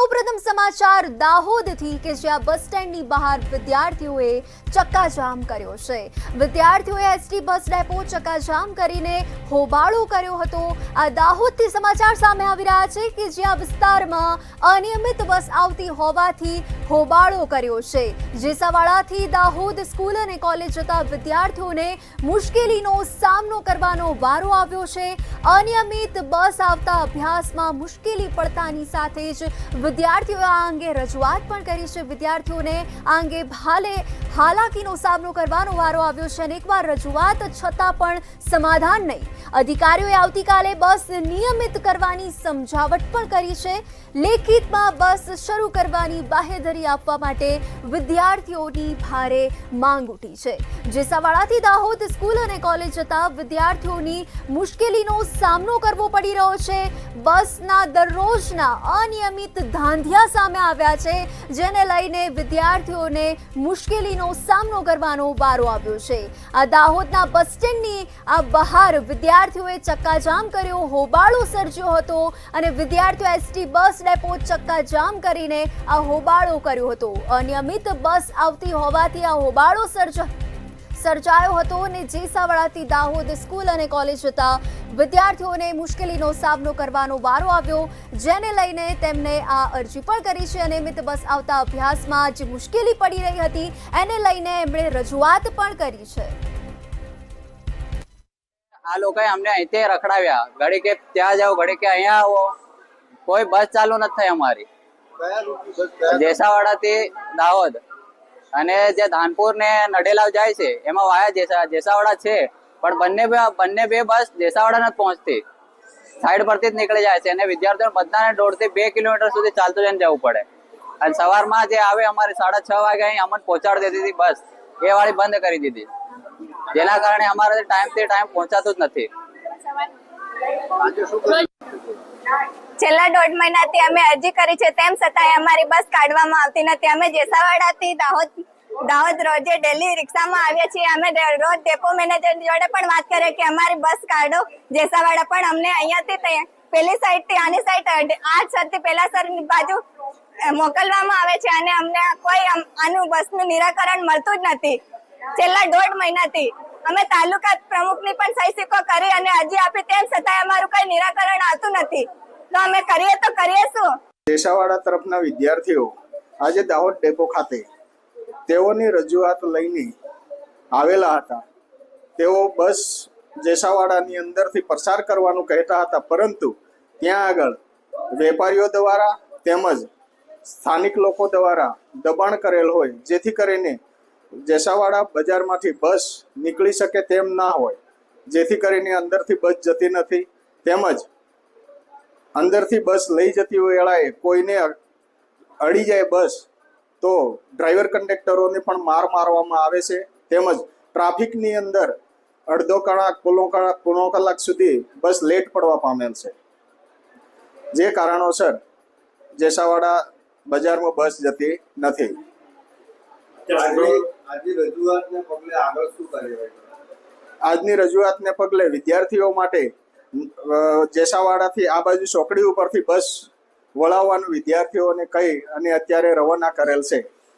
સૌપ્રથમ સમાચાર દાહોદથી કે જ્યાં બસ સ્ટેન્ડની બહાર વિદ્યાર્થીઓએ ચક્કાજામ કર્યો છે। વિદ્યાર્થીઓએ એસટી બસ ડેપો ચક્કાજામ કરીને હોબાળો કર્યો હતો। આ દાહોદથી સમાચાર સામે આવી રહ્યા છે કે જ્યાં વિસ્તારમાં અનિયમિત બસ આવતી હોવાથી હોબાળો કર્યો છે। જેસાવાડાથી દાહોદ સ્કૂલ અને કોલેજ જતા વિદ્યાર્થીઓને મુશ્કેલીનો સામનો કરવાનો વારો આવ્યો છે। અનિયમિત બસ આવતા અભ્યાસમાં મુશ્કેલી પડતાની સાથે જ વિદ્યાર્થીઓએ આ અંગે રજૂઆત પણ કરી છે। વિદ્યાર્થીઓને આ અંગે હાલાકીનો સામનો કરવાનો વારો આવ્યો છે। અનેકવાર રજૂઆત છતાં પણ સમાધાન નહીં। અધિકારીઓએ આવતીકાલે બસ નિયમિત કરવાની સમજાવટ પણ કરી છે। લેખિતમાં બસ શરૂ કરવાની બાહેધરી આપવા માટે વિદ્યાર્થીઓની ભારે માંગ ઉઠી છે। જેસાવાડાથી દાહોદ સ્કૂલ અને કોલેજ જતા વિદ્યાર્થીઓની મુશ્કેલીનો સામનો કરવો પડી રહ્યો છે। બસના દરરોજના અનિયમિત ધાંધિયા સામે આવ્યા છે, જેને લઈને વિદ્યાર્થીઓને મુશ્કેલીનો સામનો કરવાનો વારો આવ્યો છે। આ દાહોદના બસ સ્ટેન્ડની આ બહાર વિદ્યાર્થીઓએ ચક્કાજામ કર્યો, હોબાળો સર્જ્યો હતો અને વિદ્યાર્થીઓ એસટી બસ ડેપો ચક્કાજામ કરીને આ હોબાળો કર્યો હતો। અનિયમિત બસ આવતી હોવાથી આ હોબાળો સર્જાયો હતો અને જેસાવાડાથી દાહોદ સ્કૂલ અને કોલેજ જતા વિદ્યાર્થીઓને મુશ્કેલીનો સામનો કરવાનો વારો આવ્યો, જેને લઈને તેમને આ અરજી પણ કરી છે। અનિયમિત બસ આવતા અભ્યાસમાં જે મુશ્કેલી પડી રહી હતી એને લઈને એમણે રજૂઆત પણ કરી છે। આ લોકોએ અમને અહીંથી રખડાવ્યા, ઘડી કે ત્યાં જાઓ, ઘડી કે અહીંયા આવો, કોઈ બસ ચાલુ નથી થઈ અમારી। જેસાવાડાથી દાહોદ અને જે ધાનપુર ને નડેલાવ જાય છે એમાં વાયા જેસાવાડા છે, પણ બંને બે બસ જેસાવાડા નથી પહોંચતી, સાઈડ પરથી જ નીકળી જાય છે અને વિદ્યાર્થીઓ બધાને 1.5 થી 2 કિલોમીટર સુધી ચાલતું જઈને જવું પડે। અને સવારમાં જે આવે અમારે 6:30 વાગે અહીં અમને પહોંચાડી દેતી હતી બસ, એ વાળી બંધ કરી દીધી, જેના કારણે અમારે ટાઈમ પહોંચાતું જ નથી। છેલ્લા 1.5 મહિનાથી અમે અરજી કરી છે, તેમ છતાંય અમારી બસ કાઢવામાં આવતી નથી। અમે જેસાવાડાથી દાહોદ રોજે ડેલી રિક્ષામાં આવીએ છીએ। અમે રોજ ડેપો મેનેજર જોડે પણ વાત કરીએ કે અમારી બસ કાઢો જેસાવાડા, પણ અમને અહીંયાથી પેલી સાઈડથી આની સાઈડ આ સરથી પેલા સરની બાજુ મોકલવામાં આવે છે અને અમને કોઈ આનું બસનું નિરાકરણ મળતું જ નથી। છેલ્લા 1.5 મહિનાથી અમે તાલુકા પ્રમુખની પણ સહી સિક્કો કરી અને અરજી આપી, તેમ છતાંય અમારું કઈ નિરાકરણ આવતું નથી। તો અમે કરીએ તો કરીએ શું? જેસાવાડા તરફના વિદ્યાર્થીઓ આજે દાહોદ ડેપો ખાતે તેઓની રજૂઆત લઈને આવેલા હતા। તેઓ બસ જેસાવાડાની અંદરથી પસાર કરવાનું કહેતા હતા, પરંતુ ત્યાં આગળ વેપારીઓ દ્વારા તેમજ સ્થાનિક લોકો દ્વારા દબાણ કરેલ હોય, જેથી કરીને જેસાવાડા બજારમાંથી બસ નીકળી શકે તેમ ના હોય, જેથી કરીને અંદરથી બસ જતી નથી। તેમજ અંદરથી બસ લઈ જતી વેળાએ કોઈને અડી જાય બસ તો ડ્રાઈવર કંડક્ટરોને પણ મારવામાં આવે છે। તેમજ ટ્રાફિકની અંદર અડધો કલાક પોણો કલાક સુધી બસ લેટ પડવા પામેલ છે, જે કારણોસર જેસાવાડા બજારમાં બસ જતી નથી। આજની રજૂઆતને પગલે વિદ્યાર્થીઓ માટે જેસાવાડાથી આ બાજુ ચોકડી ઉપરથી બસ વળાવવાનું વિદ્યાર્થીઓને કહી અને અત્યારે રવાના કરેલ છે।